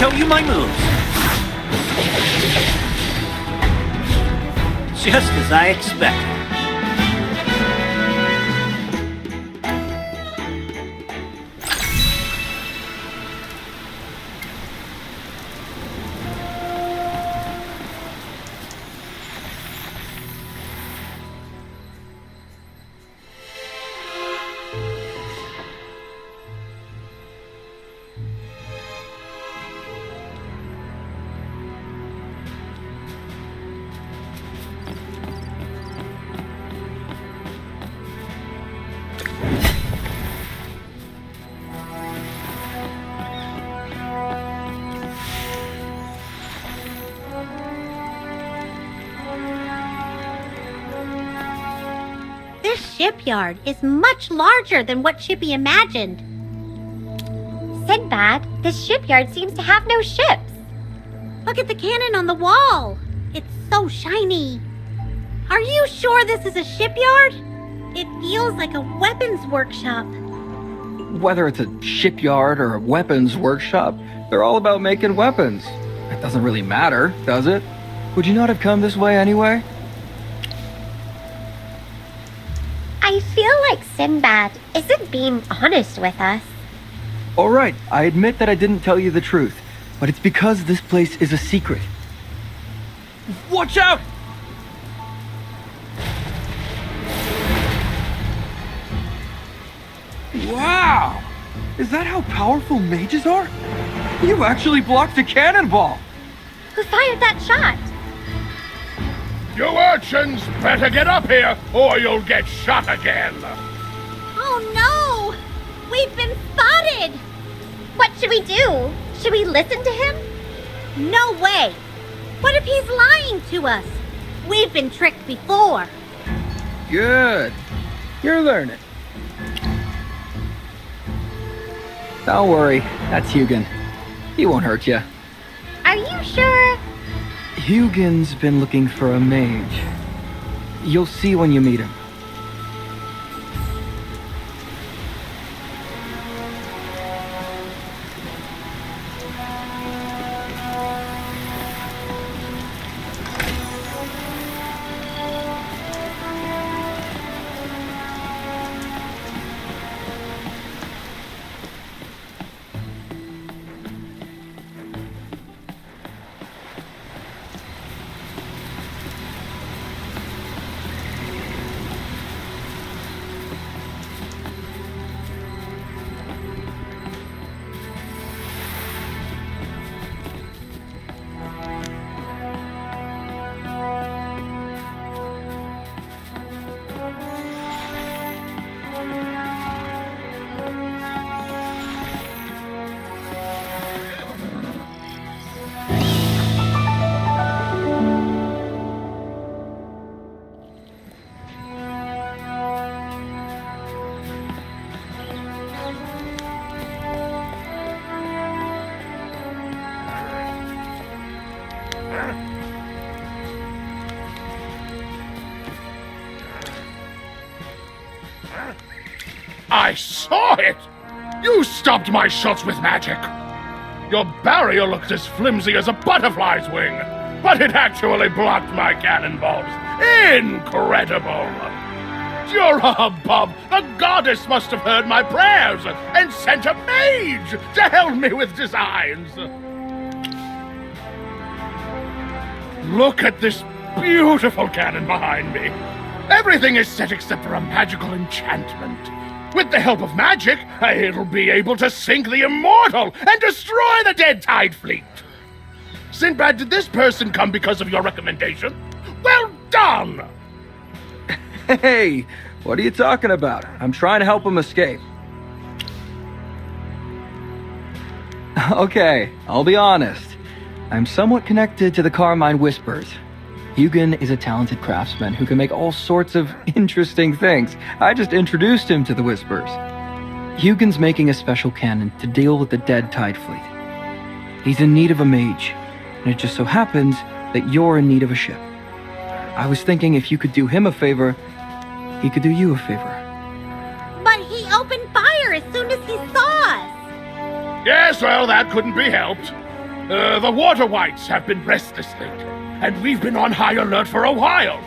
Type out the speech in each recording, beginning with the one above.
show you my moves. Just as I expected. This shipyard is much larger than what Chippy imagined. Sinbad, this shipyard seems to have no ships. Look at the cannon on the wall. It's so shiny. Are you sure this is a shipyard? It feels like a weapons workshop. Whether it's a shipyard or a weapons workshop, they're all about making weapons. It doesn't really matter, does it? Would you not have come this way anyway? I feel like Sinbad isn't being honest with us. Alright, I admit that I didn't tell you the truth, but it's because this place is a secret. Watch out! Wow! Is that how powerful mages are? You actually blocked a cannonball! Who fired that shot? You urchins better get up here, or you'll get shot again. Oh no! We've been spotted! What should we do? Should we listen to him? No way! What if he's lying to us? We've been tricked before. Good. You're learning. Don't worry, that's Hugin. He won't hurt you. Are you sure? Hugin's been looking for a mage. You'll see when you meet him. I saw it! You stopped my shots with magic! Your barrier looked as flimsy as a butterfly's wing, but it actually blocked my cannonballs. Incredible! You're above! The goddess must have heard my prayers and sent a mage to help me with designs! Look at this beautiful cannon behind me. Everything is set except for a magical enchantment. With the help of magic, it'll be able to sink the immortal and destroy the dead tide fleet. Sinbad, did this person come because of your recommendation? Well done! Hey, what are you talking about? I'm trying to help him escape. Okay, I'll be honest. I'm somewhat connected to the Carmine Whispers. Hugin is a talented craftsman who can make all sorts of interesting things. I just introduced him to the Whispers. Hugin's making a special cannon to deal with the dead tide fleet. He's in need of a mage, and it just so happens that you're in need of a ship. I was thinking if you could do him a favor, he could do you a favor. But he opened fire as soon as he saw us. Yes, well, that couldn't be helped. The water whites have been restless lately, and we've been on high alert for a while.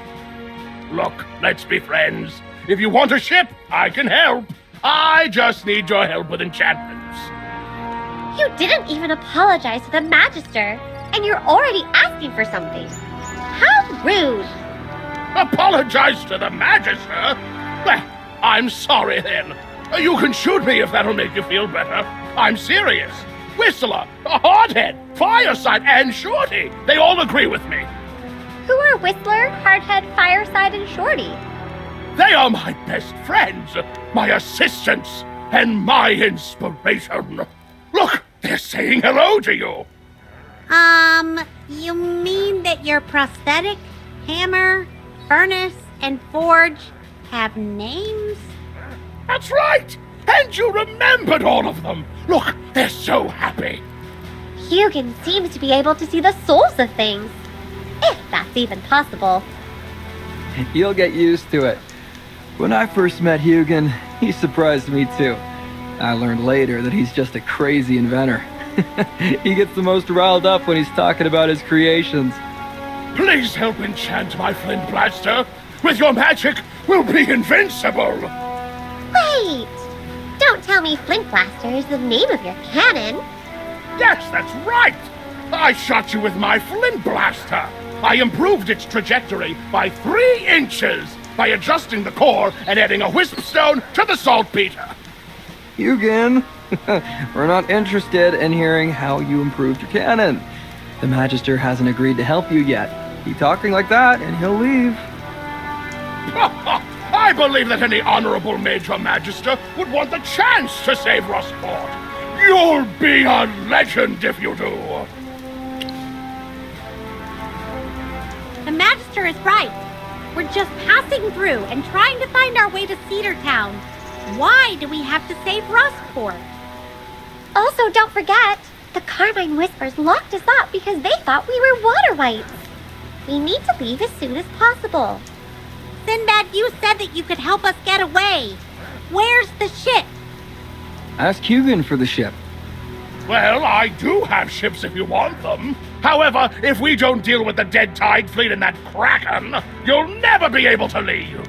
Look, let's be friends. If you want a ship, I can help. I just need your help with enchantments. You didn't even apologize to the Magister, and you're already asking for something. How rude! Apologize to the Magister? Well, I'm sorry then. You can shoot me if that'll make you feel better. I'm serious. Whistler, Hardhead, Fireside, and Shorty, they all agree with me. Who are Whistler, Hardhead, Fireside, and Shorty? They are my best friends, my assistants, and my inspiration. Look, they're saying hello to you. You mean that your prosthetic, hammer, furnace, and forge have names? That's right! And you remembered all of them! Look, they're so happy! Hugin seems to be able to see the souls of things. If that's even possible. You'll get used to it. When I first met Hugin, he surprised me too. I learned later that he's just a crazy inventor. He gets the most riled up when he's talking about his creations. Please help enchant my flint blaster! With your magic, we'll be invincible! Wait! Don't tell me Flint Blaster is the name of your cannon. Yes, that's right! I shot you with my flint blaster! I improved its trajectory by 3 inches by adjusting the core and adding a wisp stone to the saltpeter. Hugin, we're not interested in hearing how you improved your cannon. The Magister hasn't agreed to help you yet. Keep talking like that and he'll leave. I believe that any honorable Major Magister would want the chance to save Rustport. You'll be a legend if you do. The Magister is right. We're just passing through and trying to find our way to Cedar Town. Why do we have to save Rustport? Also, don't forget, the Carmine Whispers locked us up because they thought we were water whites. We need to leave as soon as possible. Sinbad, you said that you could help us get away. Where's the ship? Ask Hugin for the ship. Well, I do have ships if you want them. However, if we don't deal with the Dead Tide fleet and that Kraken, you'll never be able to leave.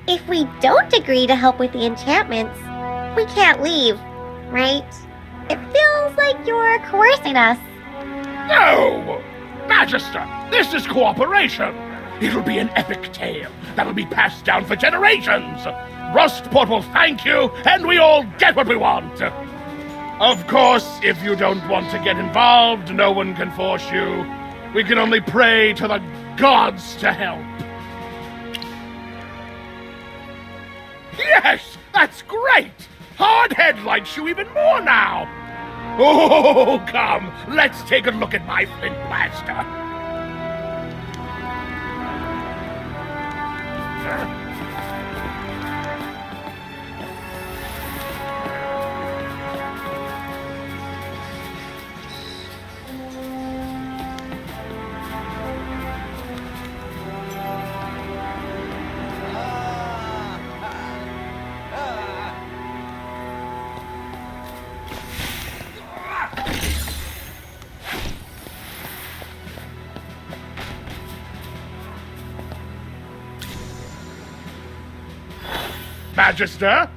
If we don't agree to help with the enchantments, we can't leave, right? It feels like you're coercing us. No! Magister, this is cooperation. It'll be an epic tale that'll be passed down for generations. Rustport will thank you, and we all get what we want. Of course, if you don't want to get involved, no one can force you. We can only pray to the gods to help. Yes, that's great! Hardhead likes you even more now. Oh, come, let's take a look at my flint blaster. Magister,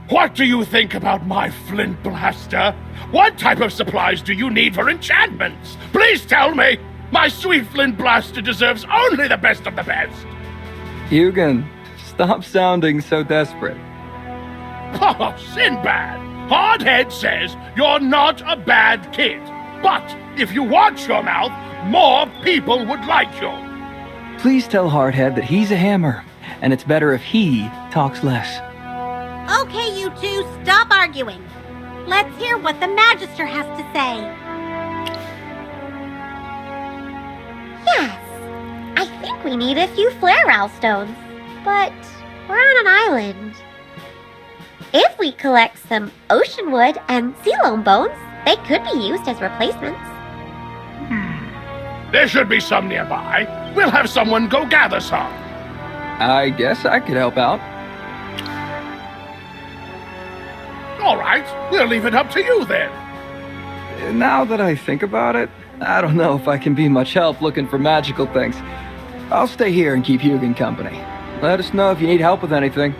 what do you think about my flint blaster? What type of supplies do you need for enchantments? Please tell me! My sweet flint blaster deserves only the best of the best! Hugin, stop sounding so desperate. Oh, Sinbad! Hardhead says you're not a bad kid. But if you watch your mouth, more people would like you. Please tell Hardhead that he's a hammer, and it's better if he talks less. Okay, you two, stop arguing. Let's hear what the Magister has to say. Yes, I think we need a few flare row stones, but we're on an island. If we collect some ocean wood and sea loam bones, they could be used as replacements. There should be some nearby. We'll have someone go gather some. I guess I could help out. All right, we'll leave it up to you then. Now that I think about it, I don't know if I can be much help looking for magical things. I'll stay here and keep Hugin company. Let us know if you need help with anything.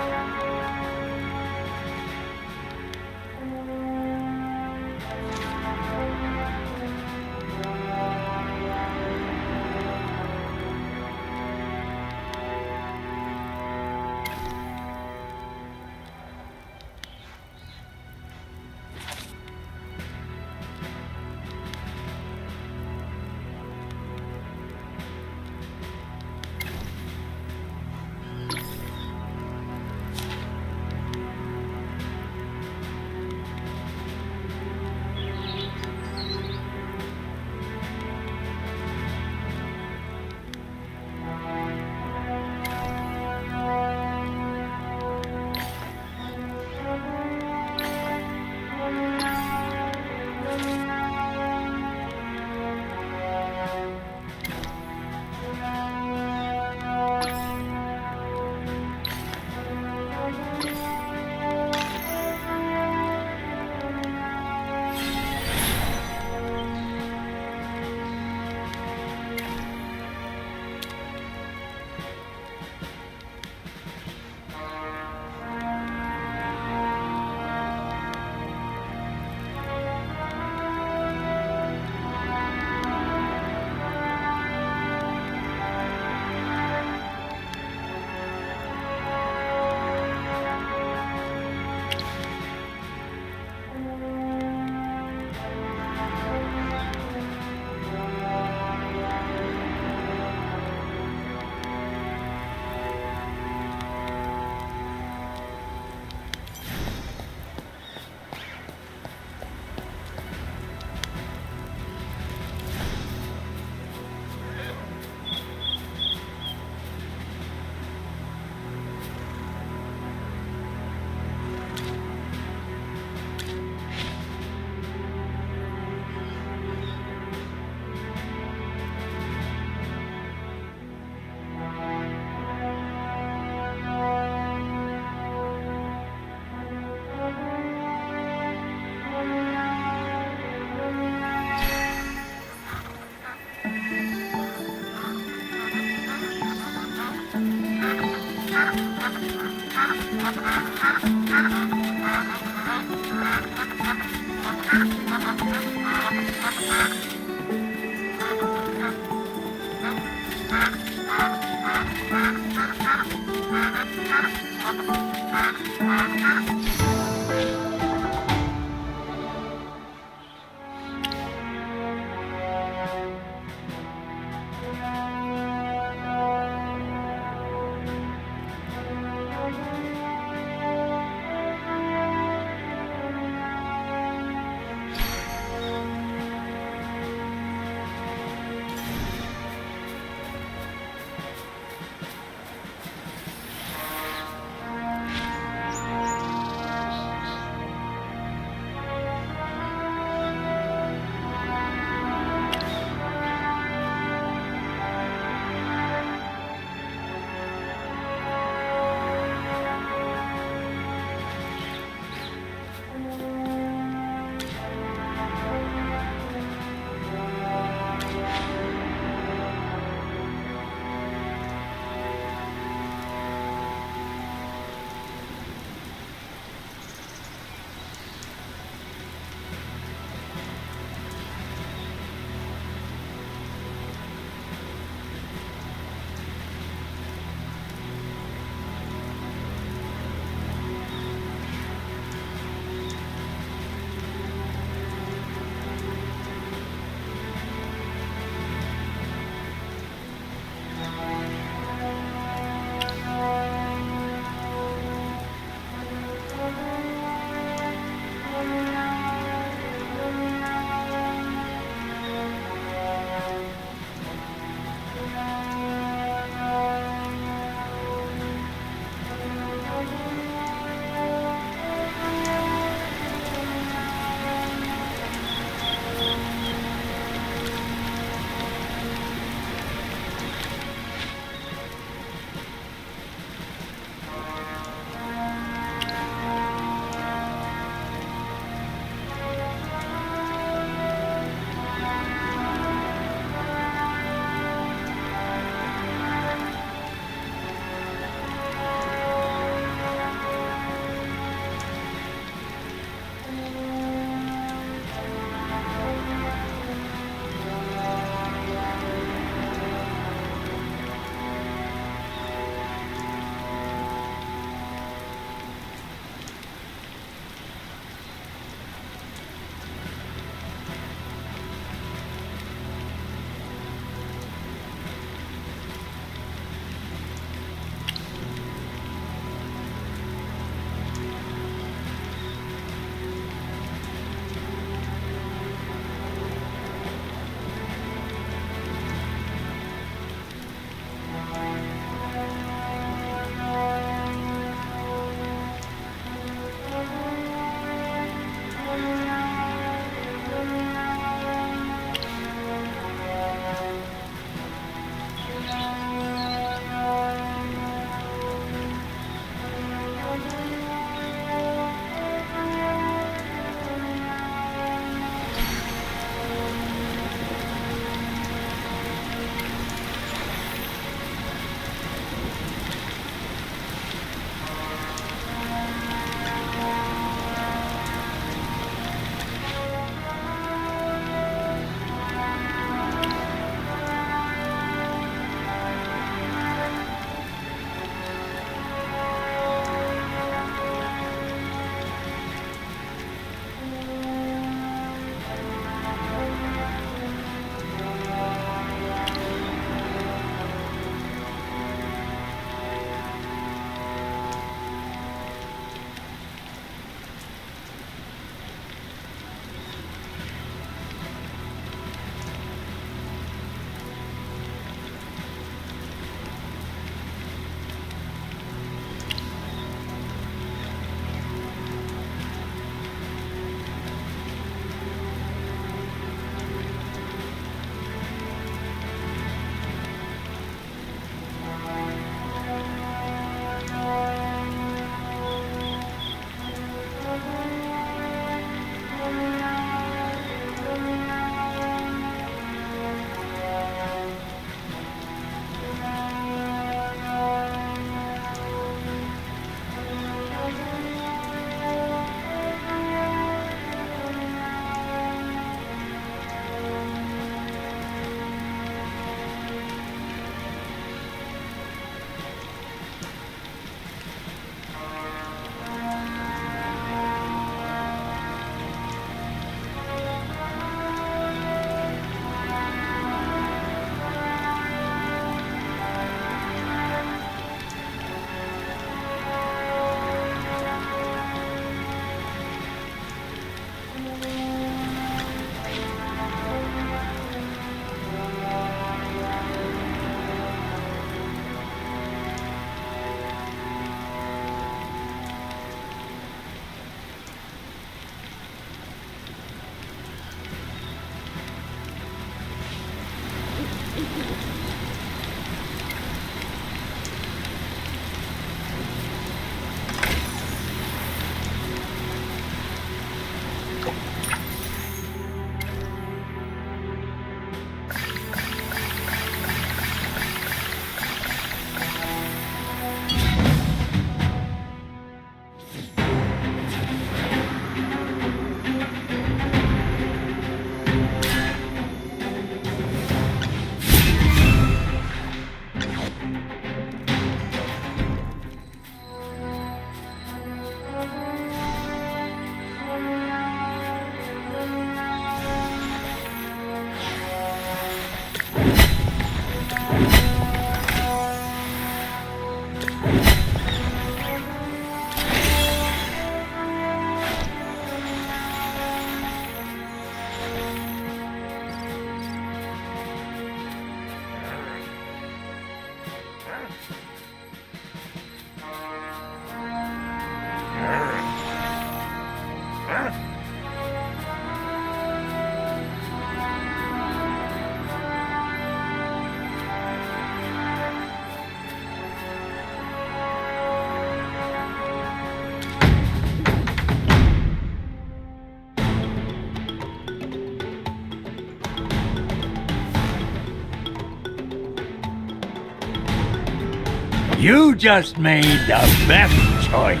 You just made the best choice.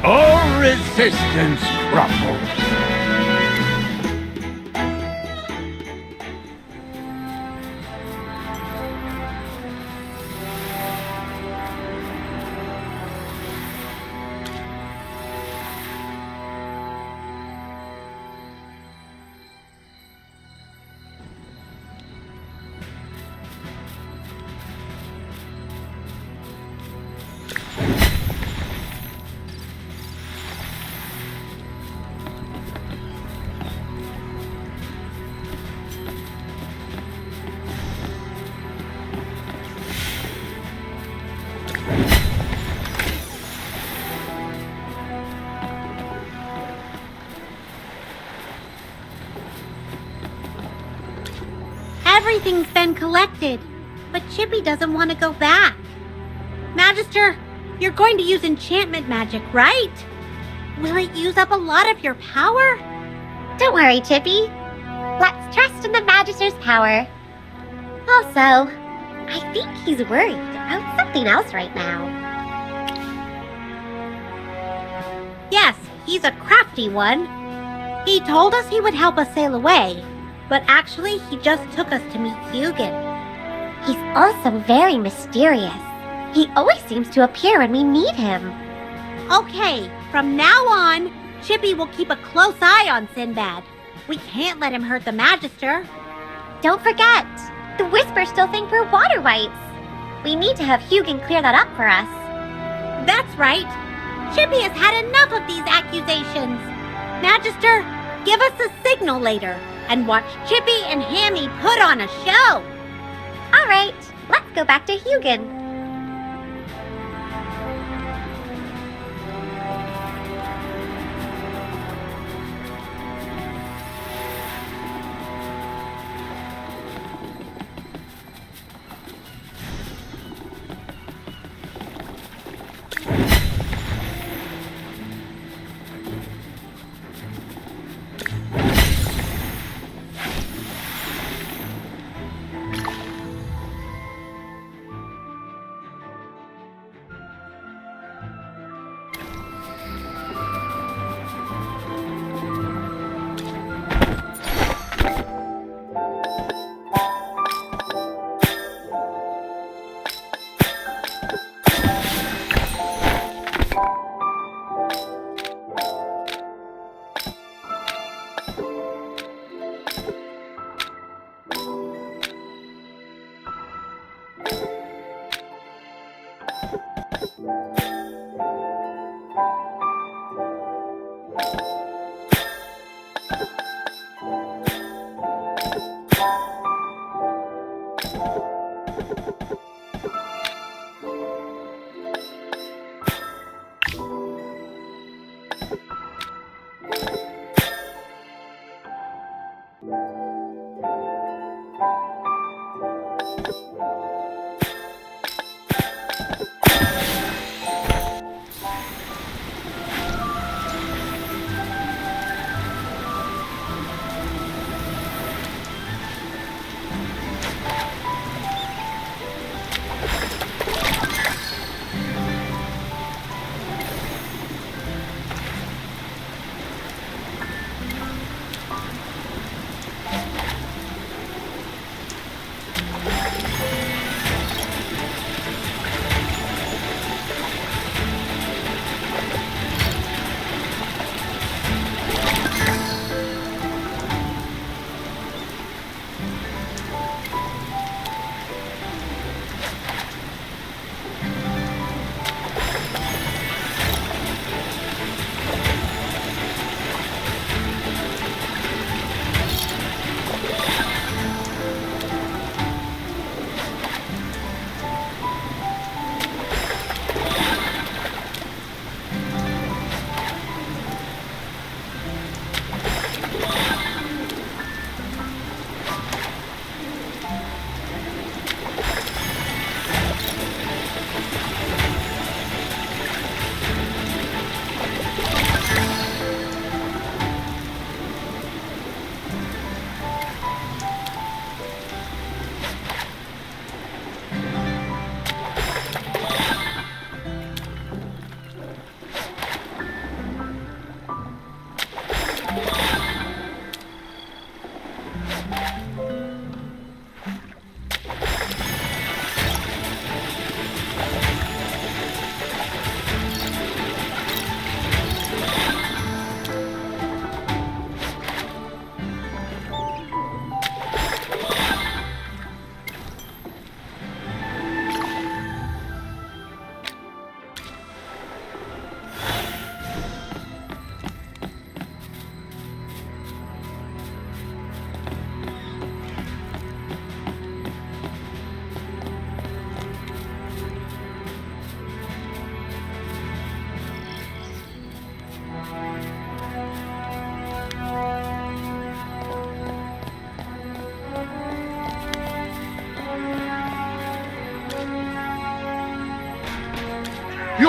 All resistance crumbles. Everything's been collected, but Chippy doesn't want to go back. Magister, you're going to use enchantment magic, right? Will it use up a lot of your power? Don't worry, Chippy. Let's trust in the Magister's power. Also, I think he's worried about something else right now. Yes, he's a crafty one. He told us he would help us sail away, but actually he just took us to meet Hugin. He's also very mysterious. He always seems to appear when we meet him. Okay, from now on, Chippy will keep a close eye on Sinbad. We can't let him hurt the Magister. Don't forget, the Whispers still think we're water wights. We need to have Hugin clear that up for us. That's right. Chippy has had enough of these accusations. Magister, give us a signal later and watch Chippy and Hammy put on a show. All right, let's go back to Hugin.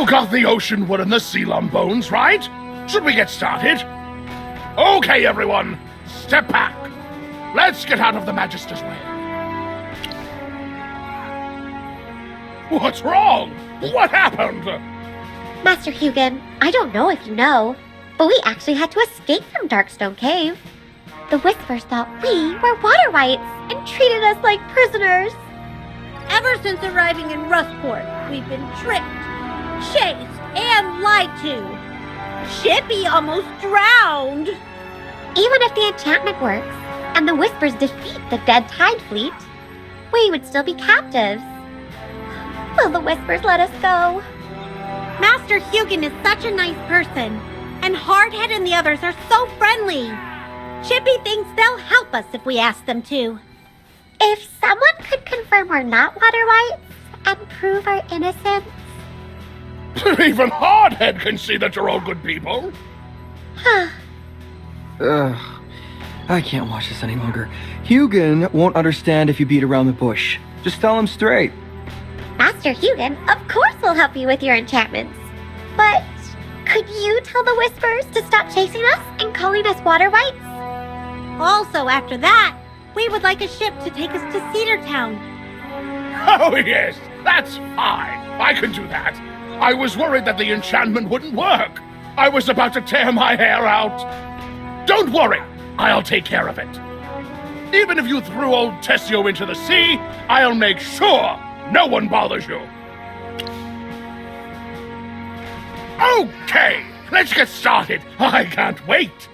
You got the ocean wood and the sea bones, right? Should we get started? Okay, everyone, step back. Let's get out of the Magister's way. What's wrong? What happened? Master Hugin, I don't know if you know, but we actually had to escape from Darkstone Cave. The Whispers thought we were water wights and treated us like prisoners. Ever since arriving in Rustport, we've been tricked, chased, and lied to. Chippy almost drowned. Even if the enchantment works and the Whispers defeat the Dead Tide Fleet, we would still be captives. Will the Whispers let us go? Master Hugin is such a nice person, and Hardhead and the others are so friendly. Chippy thinks they'll help us if we ask them to. If someone could confirm we're not water wights and prove our innocence. Even Hardhead can see that you're all good people. I can't watch this any longer. Hugin won't understand if you beat around the bush. Just tell him straight. Master Hugin, of course will help you with your enchantments. But could you tell the Whispers to stop chasing us and calling us water wights? Also, after that, we would like a ship to take us to Cedar Town. Oh, yes, that's fine. I can do that. I was worried that the enchantment wouldn't work. I was about to tear my hair out. Don't worry, I'll take care of it. Even if you threw old Tessio into the sea, I'll make sure no one bothers you. Okay, let's get started. I can't wait.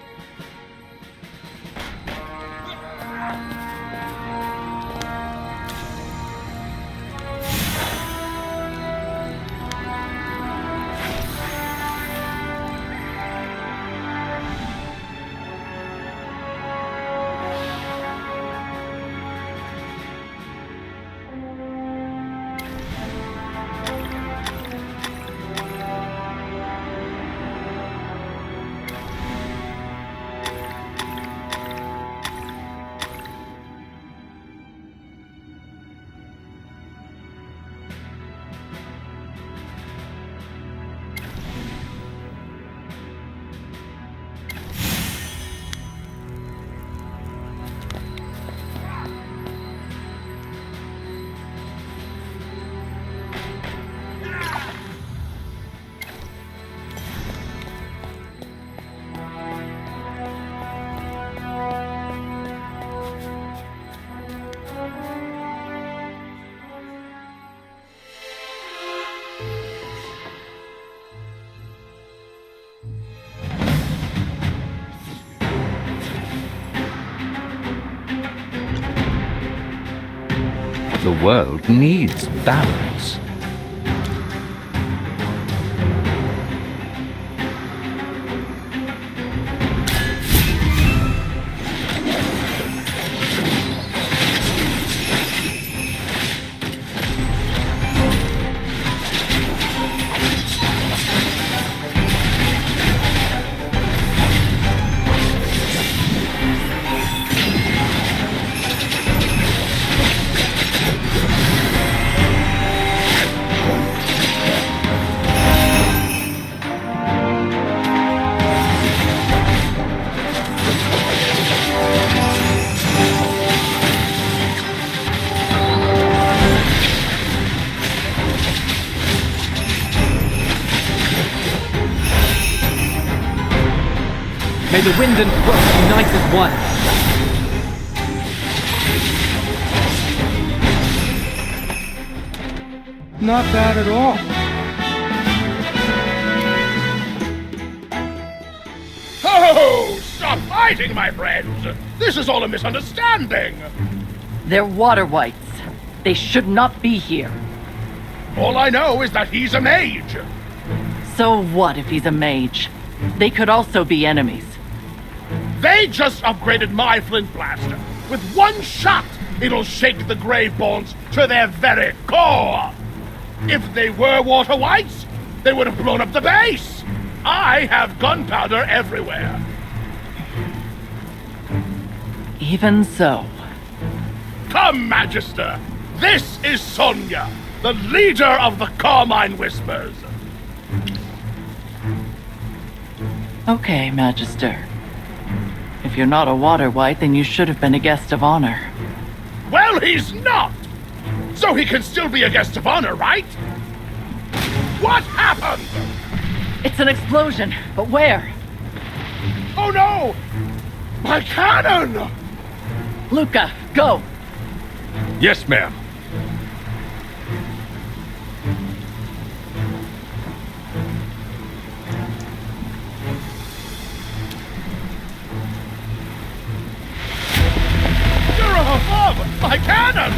The world needs balance. May the wind and frost unite as one. Not bad at all. Oh, stop fighting, my friends. This is all a misunderstanding. They're water wights. They should not be here. All I know is that he's a mage. So what if he's a mage? They could also be enemies. They just upgraded my flint blaster. With one shot, it'll shake the Graveborns to their very core. If they were water wights, they would have blown up the base. I have gunpowder everywhere. Even so. Come, Magister. This is Sonia, the leader of the Carmine Whispers. Okay, Magister. If you're not a water wight, then you should have been a guest of honor. Well, he's not! So he can still be a guest of honor, right? What happened? It's an explosion, but where? Oh no! My cannon! Luca, go! Yes, ma'am. You're above! My cannon!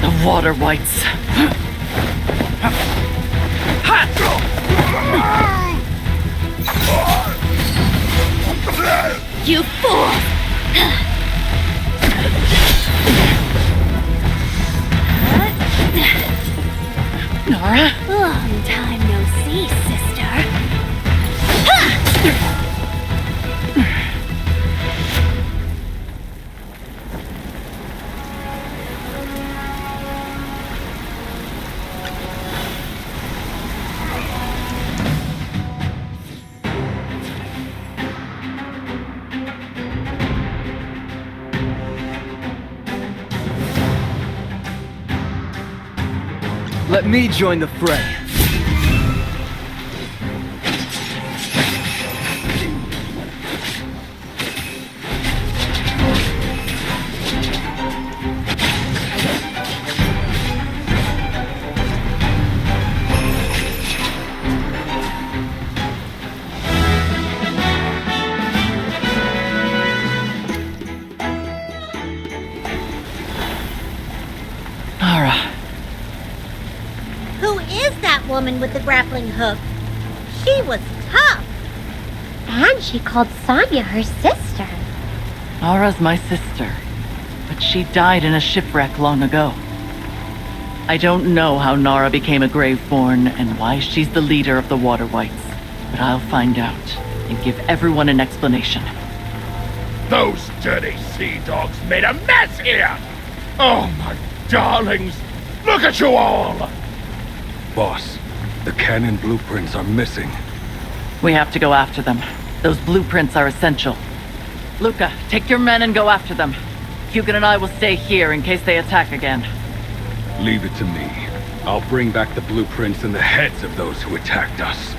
The water wights. You fool! Nara? Long time no see, sister. Let me join the fray. Nara. Who is that woman with the grappling hook? She was tough. And she called Sonya her sister. Nara's my sister, but she died in a shipwreck long ago. I don't know how Nara became a Graveborn and why she's the leader of the Water Wights, but I'll find out and give everyone an explanation. Those dirty sea dogs made a mess here! Oh, my darlings! Look at you all! Boss, the cannon blueprints are missing. We have to go after them. Those blueprints are essential. Luca, take your men and go after them. Hugon and I will stay here in case they attack again. Leave it to me. I'll bring back the blueprints and the heads of those who attacked us.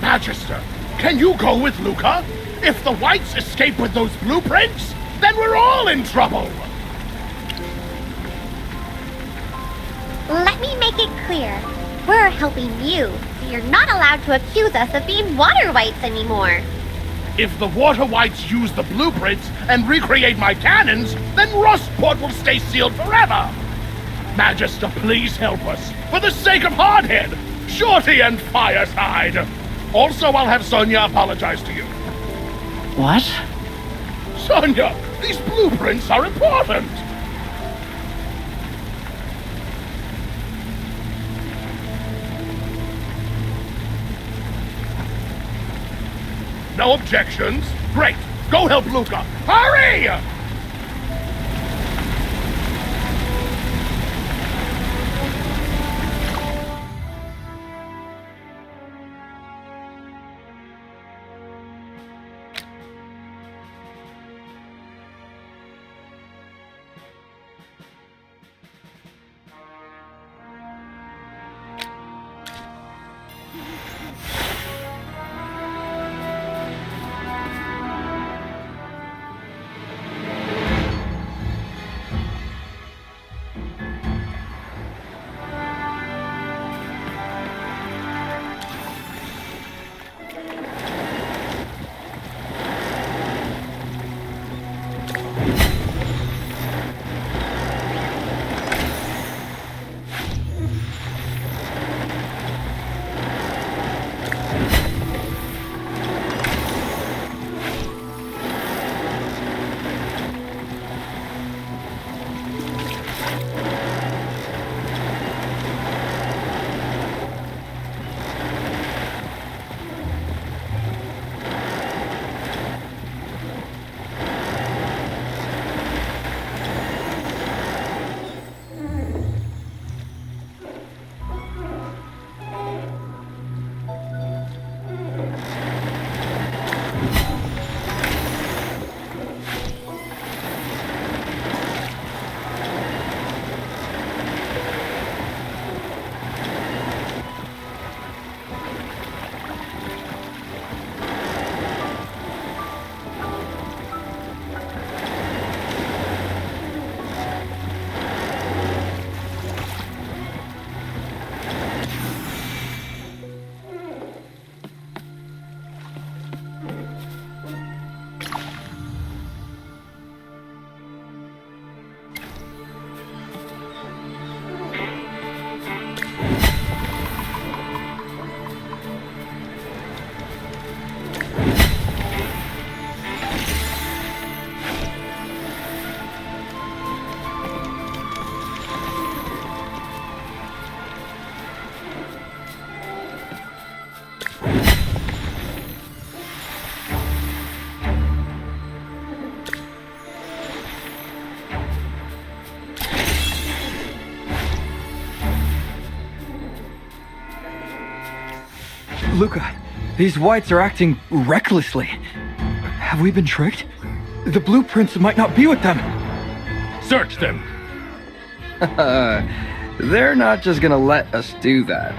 Magister, can you go with Luca? If the Whites escape with those blueprints, then we're all in trouble! Let me make it clear. We're helping you, so you're not allowed to accuse us of being water wights anymore. If the Water Whites use the blueprints and recreate my cannons, then Rustport will stay sealed forever! Magister, please help us, for the sake of Hardhead, Shorty, and Fireside! Also, I'll have Sonya apologize to you. What? Sonya, these blueprints are important! No objections? Great! Go help Luca! Hurry! Luca, these whites are acting recklessly. Have we been tricked? The blueprints might not be with them. Search them! They're not just gonna let us do that.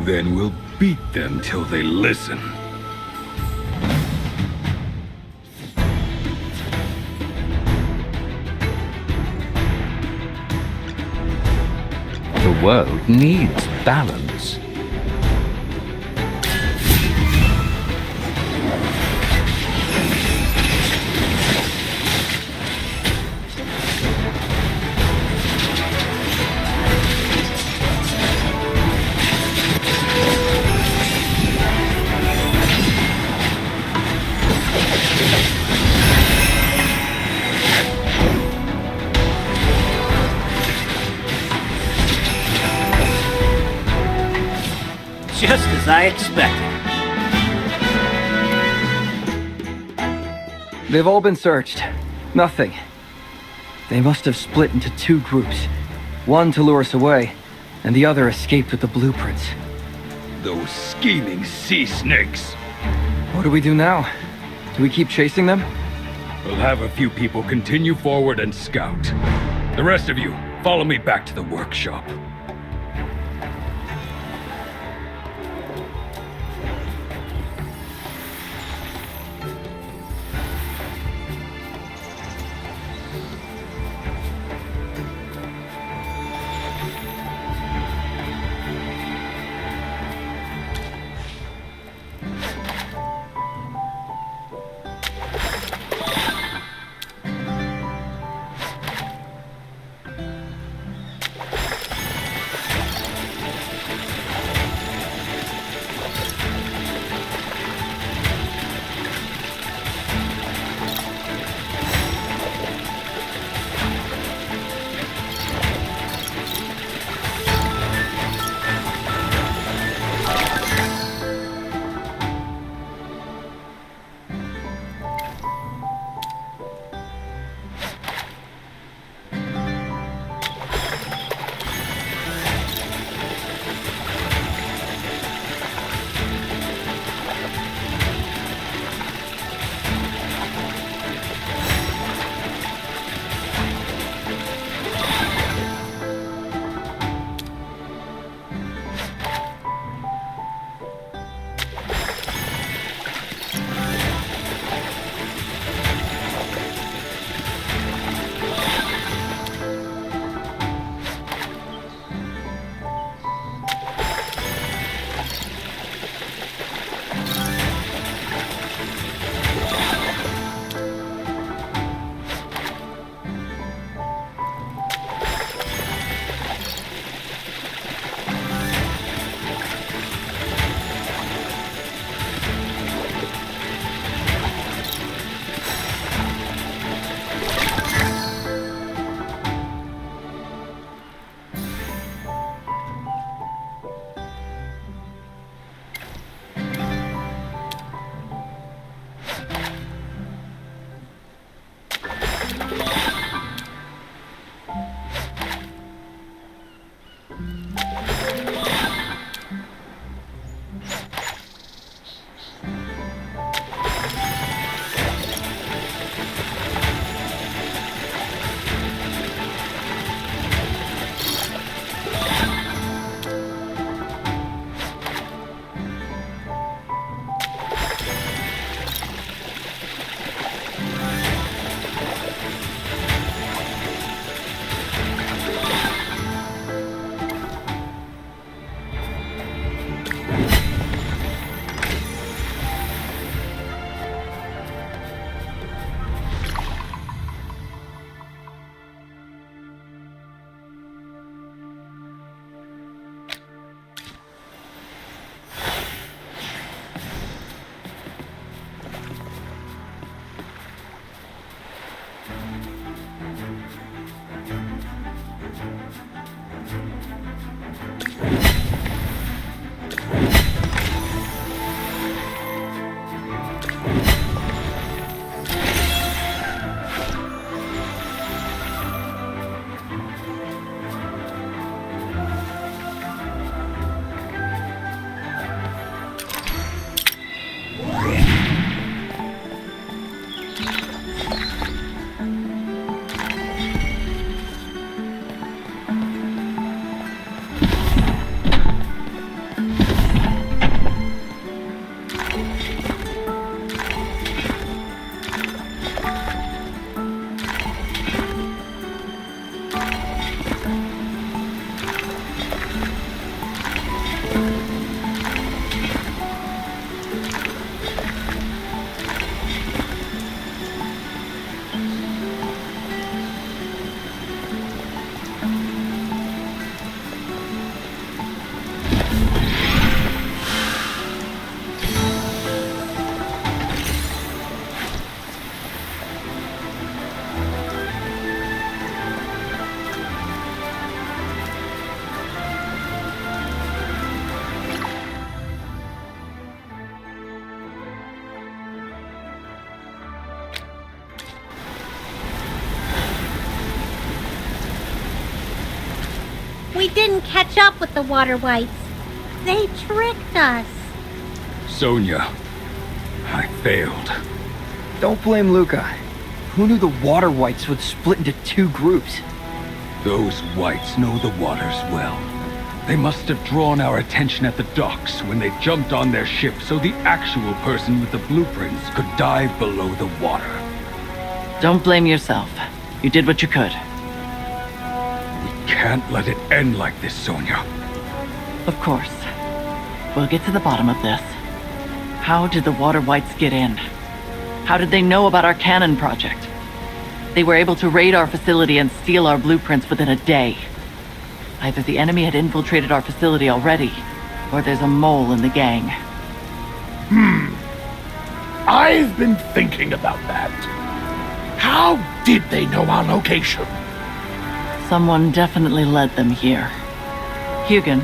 Then we'll beat them till they listen. The world needs balance. Just as I expected. They've all been searched. Nothing. They must have split into two groups. One to lure us away, and the other escaped with the blueprints. Those scheming sea snakes! What do we do now? Do we keep chasing them? We'll have a few people continue forward and scout. The rest of you, follow me back to the workshop. We didn't catch up with the water whites. They tricked us. Sonia, I failed. Don't blame Luca. Who knew the water whites would split into two groups? Those whites know the waters well. They must have drawn our attention at the docks when they jumped on their ship so the actual person with the blueprints could dive below the water. Don't blame yourself. You did what you could. We can't let it end like this, Sonia. Of course. We'll get to the bottom of this. How did the water whites get in? How did they know about our cannon project? They were able to raid our facility and steal our blueprints within a day. Either the enemy had infiltrated our facility already, or there's a mole in the gang. I've been thinking about that. How did they know our location? Someone definitely led them here. Hugin,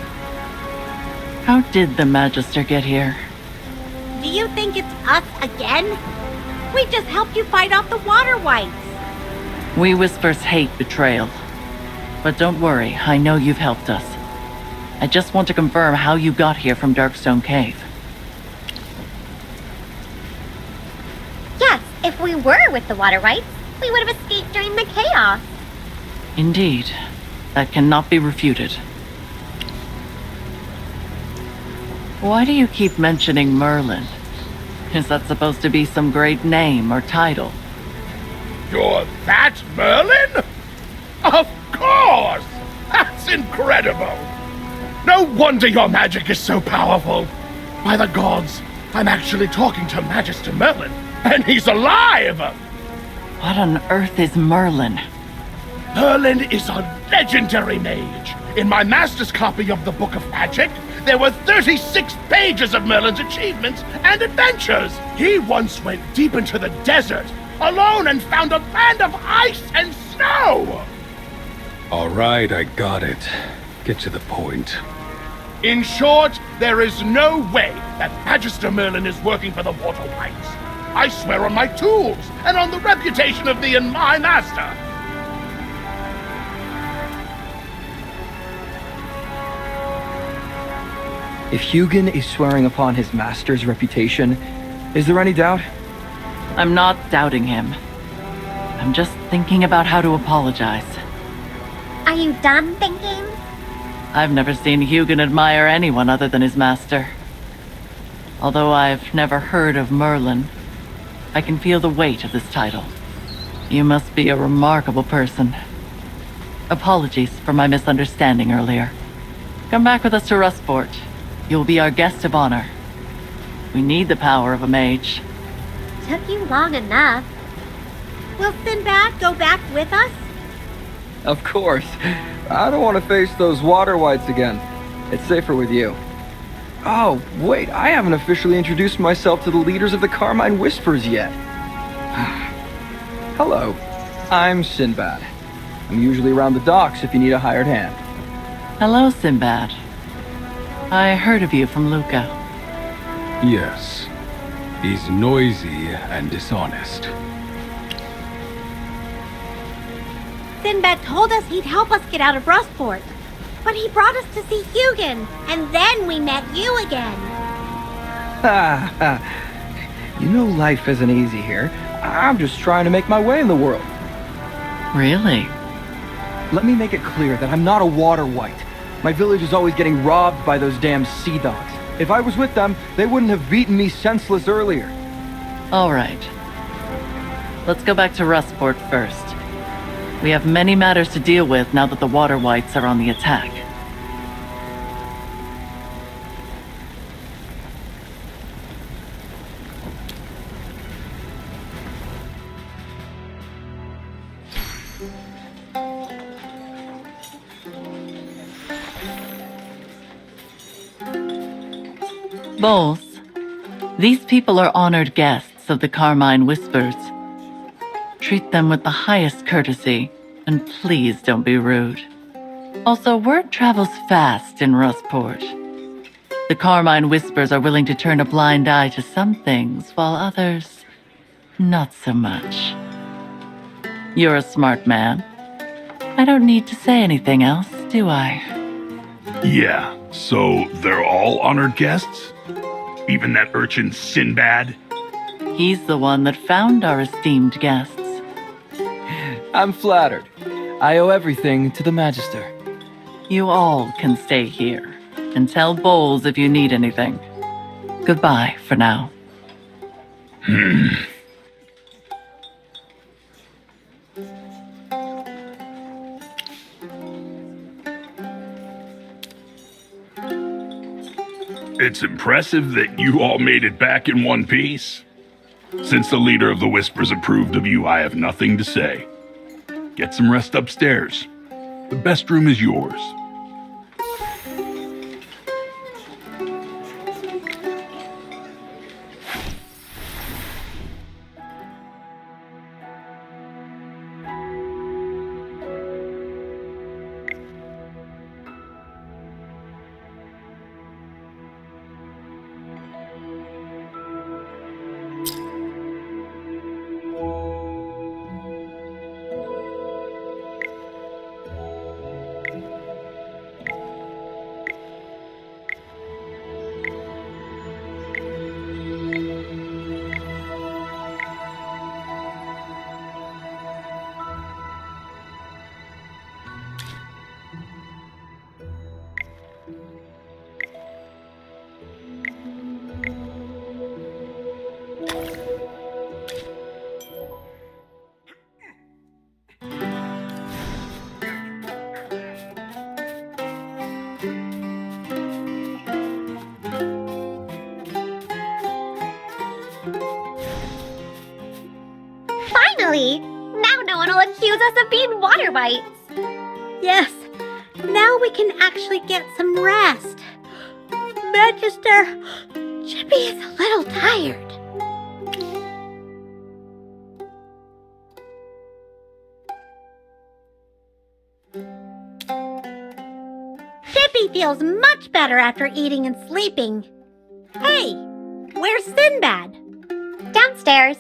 how did the Magister get here? Do you think it's us again? We just helped you fight off the water whites. We Whispers hate betrayal. But don't worry, I know you've helped us. I just want to confirm how you got here from Darkstone Cave. Yes, if we were with the water whites, we would have escaped during the chaos. Indeed. That cannot be refuted. Why do you keep mentioning Merlin? Is that supposed to be some great name or title? You're that Merlin? Of course! That's incredible! No wonder your magic is so powerful. By the gods, I'm actually talking to Magister Merlin, and he's alive! What on earth is Merlin? Merlin is a legendary mage. In my master's copy of the Book of Magic, there were 36 pages of Merlin's achievements and adventures. He once went deep into the desert, alone, and found a land of ice and snow! All right, I got it. Get to the point. In short, there is no way that Magister Merlin is working for the Water Whites. I swear on my tools and on the reputation of thee and my master. If Hugin is swearing upon his master's reputation, is there any doubt? I'm not doubting him. I'm just thinking about how to apologize. Are you done thinking? I've never seen Hugin admire anyone other than his master. Although I've never heard of Merlin, I can feel the weight of this title. You must be a remarkable person. Apologies for my misunderstanding earlier. Come back with us to Rustport. You'll be our guest of honor. We need the power of a mage. Took you long enough. Will Sinbad go back with us? Of course. I don't want to face those water whites again. It's safer with you. Oh, wait, I haven't officially introduced myself to the leaders of the Carmine Whispers yet. Hello, I'm Sinbad. I'm usually around the docks if you need a hired hand. Hello, Sinbad. I heard of you from Luca. Yes. He's noisy and dishonest. Sinbad told us he'd help us get out of Rustport. But he brought us to see Hugin, and then we met you again. You know life isn't easy here. I'm just trying to make my way in the world. Really? Let me make it clear that I'm not a water white. My village is always getting robbed by those damn sea dogs. If I was with them, they wouldn't have beaten me senseless earlier. All right. Let's go back to Rustport first. We have many matters to deal with now that the water whites are on the attack. Bowles, these people are honored guests of the Carmine Whispers. Treat them with the highest courtesy, and please don't be rude. Also, word travels fast in Rustport. The Carmine Whispers are willing to turn a blind eye to some things, while others, not so much. You're a smart man. I don't need to say anything else, do I? Yeah, so they're all honored guests? Even that urchin Sinbad? He's the one that found our esteemed guests. I'm flattered. I owe everything to the Magister. You all can stay here and tell Bowles if you need anything. Goodbye for now. It's impressive that you all made it back in one piece. Since the leader of the Whispers approved of you, I have nothing to say. Get some rest upstairs. The best room is yours. Finally! Now no one will accuse us of being water wights. Yes, now we can actually get some rest. Magister, Chippy is a little tired. Chippy feels much better after eating and sleeping. Hey, where's Sinbad? Downstairs.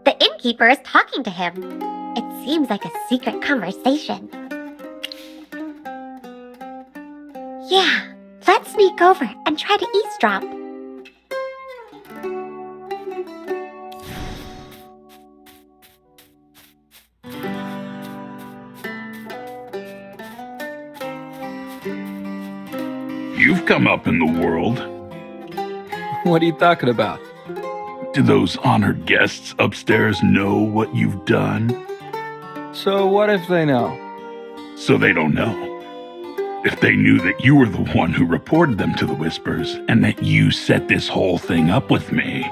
The innkeeper is talking to him. It seems like a secret conversation. Yeah, let's sneak over and try to eavesdrop. You've come up in the world. What are you talking about? Do those honored guests upstairs know what you've done? So what if they know? So they don't know. If they knew that you were the one who reported them to the Whispers, and that you set this whole thing up with me.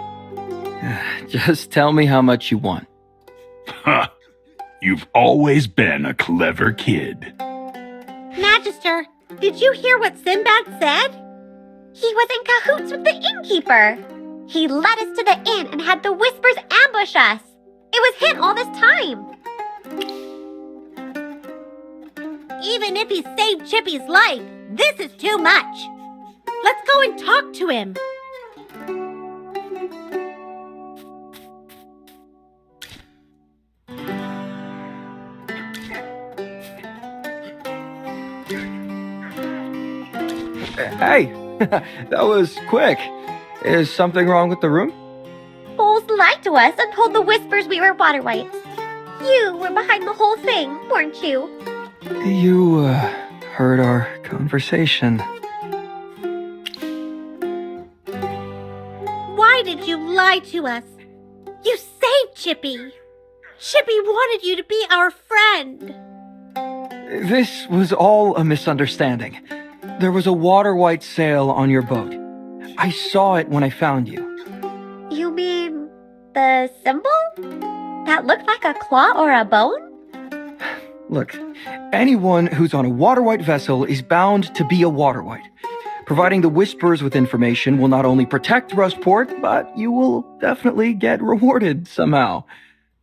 Just tell me how much you want. Huh. You've always been a clever kid. Magister, did you hear what Sinbad said? He was in cahoots with the innkeeper. He led us to the inn and had the Whispers ambush us. It was him all this time. Even if he saved Chippy's life, this is too much. Let's go and talk to him. Hey, that was quick. Is something wrong with the room? Bowles lied to us and told the Whispers we were water wights. You were behind the whole thing, weren't you? You, heard our conversation. Why did you lie to us? You saved Chippy. Chippy wanted you to be our friend. This was all a misunderstanding. There was a water white sail on your boat. I saw it when I found you. You mean the symbol? That looked like a claw or a bone? Look, anyone who's on a water white vessel is bound to be a water white. Providing the Whispers with information will not only protect Rustport, but you will definitely get rewarded somehow.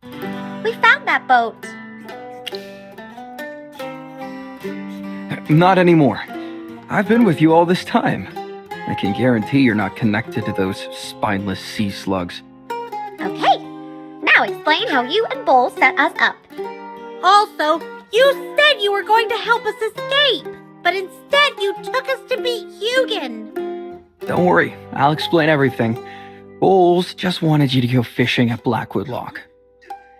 We found that boat. Not anymore. I've been with you all this time. I can guarantee you're not connected to those spineless sea slugs. Okay, now explain how you and Bowles set us up. Also, you said you were going to help us escape, but instead you took us Hugin? Don't worry, I'll explain everything. Bowles just wanted you to go fishing at Blackwood Lock.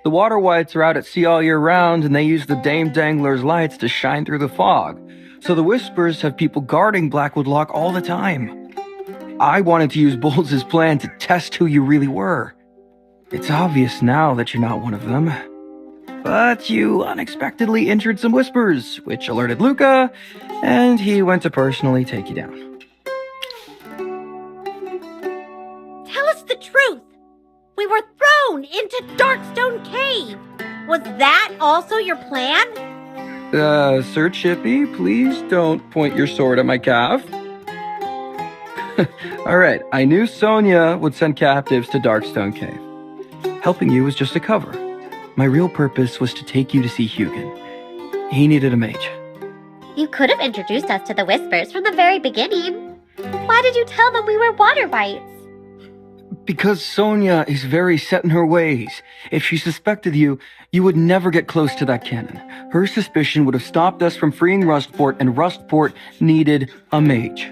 The water whites are out at sea all year round, and they use the Dame Dangler's lights to shine through the fog. So the Whispers have people guarding Blackwood Lock all the time. I wanted to use Bowles' plan to test who you really were. It's obvious now that you're not one of them. But you unexpectedly injured some Whispers, which alerted Luca, and he went to personally take you down. Tell us the truth. We were thrown into Darkstone Cave. Was that also your plan? Sir Chippy, please don't point your sword at my calf. Alright, I knew Sonia would send captives to Darkstone Cave. Helping you was just a cover. My real purpose was to take you to see Hugin. He needed a mage. You could have introduced us to the Whispers from the very beginning. Why did you tell them we were water whites? Because Sonia is very set in her ways. If she suspected you, you would never get close to that cannon. Her suspicion would have stopped us from freeing Rustport, and Rustport needed a mage.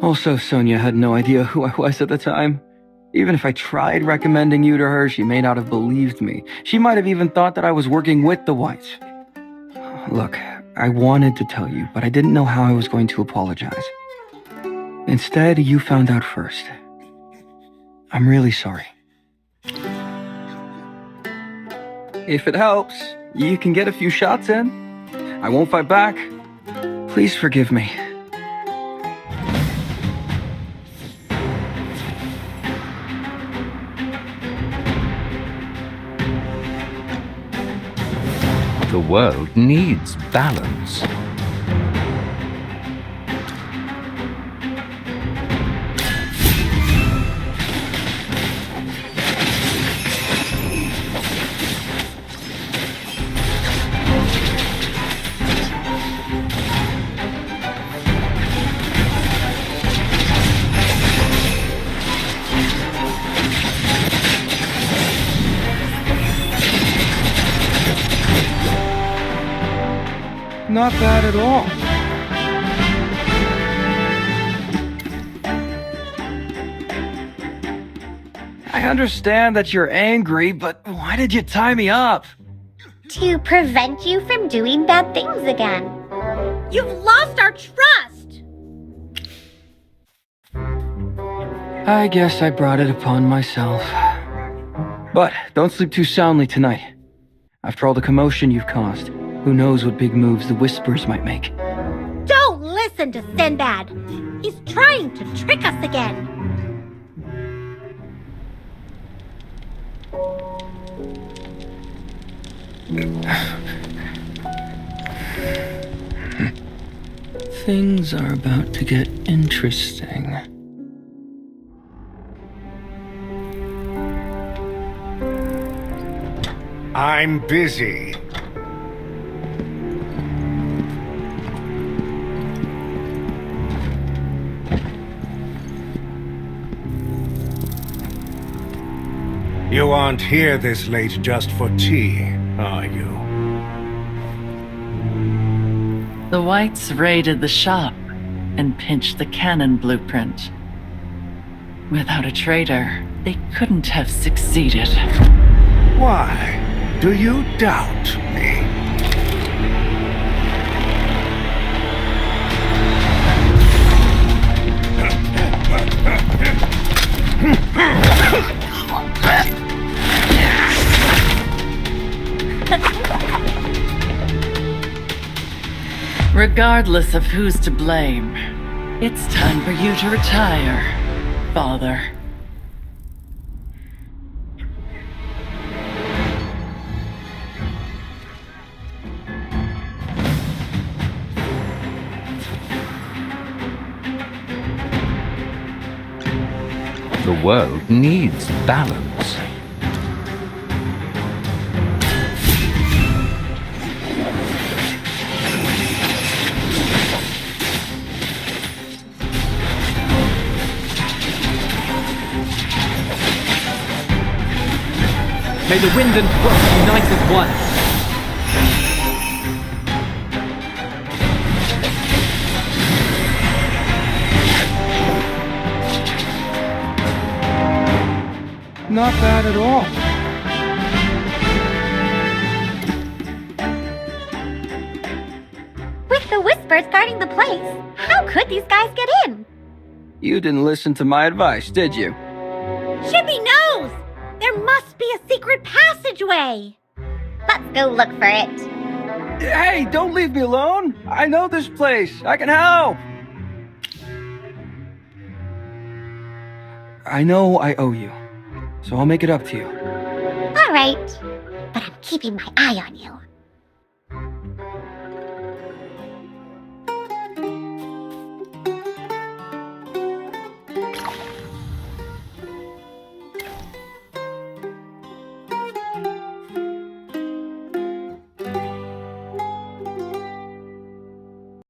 Also, Sonia had no idea who I was at the time. Even if I tried recommending you to her, she may not have believed me. She might have even thought that I was working with the Whites. Look, I wanted to tell you, but I didn't know how I was going to apologize. Instead, you found out first. I'm really sorry. If it helps, you can get a few shots in. I won't fight back. Please forgive me. The world needs balance. Not bad at all. I understand that you're angry, but why did you tie me up? To prevent you from doing bad things again. You've lost our trust. I guess I brought it upon myself. But don't sleep too soundly tonight. After all the commotion you've caused, who knows what big moves the Whispers might make. Don't listen to Sinbad. He's trying to trick us again. Things are about to get interesting. I'm busy. You aren't here this late just for tea, are you? The Whites raided the shop and pinched the cannon blueprint. Without a traitor, they couldn't have succeeded. Why do you doubt me? Regardless of who's to blame, it's time for you to retire, Father. The world needs balance. May the wind and frost unite as one. not bad at all. With the Whispers guarding the place, how could these guys get in? You didn't listen to my advice, did you? Chippy knows! There must be a secret passageway! Let's go look for it. Hey, don't leave me alone! I know this place! I can help! I know I owe you, so I'll make it up to you. All right, but I'm keeping my eye on you.